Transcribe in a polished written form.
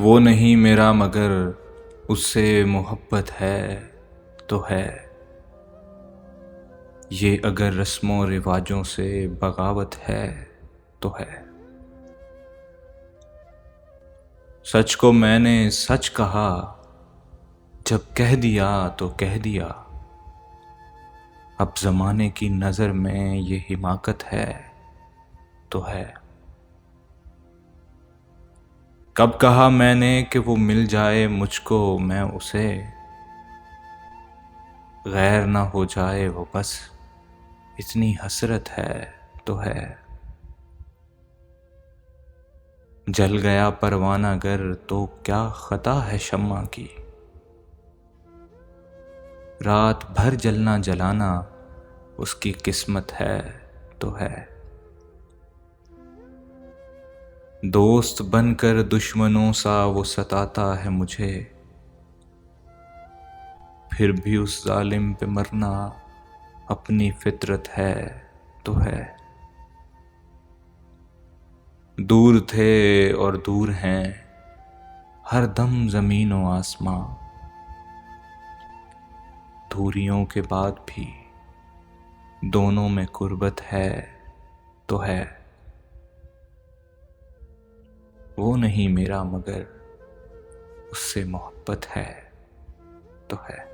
वो नहीं मेरा मगर उससे मोहब्बत है तो है। ये अगर रस्मों रिवाजों से बगावत है तो है। सच को मैंने सच कहा, जब कह दिया तो कह दिया। अब जमाने की नजर में ये हिमाकत है तो है। कब कहा मैंने कि वो मिल जाए मुझको, मैं उसे गैर ना हो जाए वो बस इतनी हसरत है तो है। जल गया परवाना गर तो क्या खता है शम्मा की। रात भर जलना जलाना उसकी किस्मत है तो है। दोस्त बनकर दुश्मनों सा वो सताता है मुझे, फिर भी उस जालिम पे मरना अपनी फितरत है तो है। दूर थे और दूर हैं हर दम ज़मीन व आसमां, दूरियों के बाद भी दोनों में कुर्बत है तो है। वो नहीं मेरा मगर उससे मोहब्बत है तो है।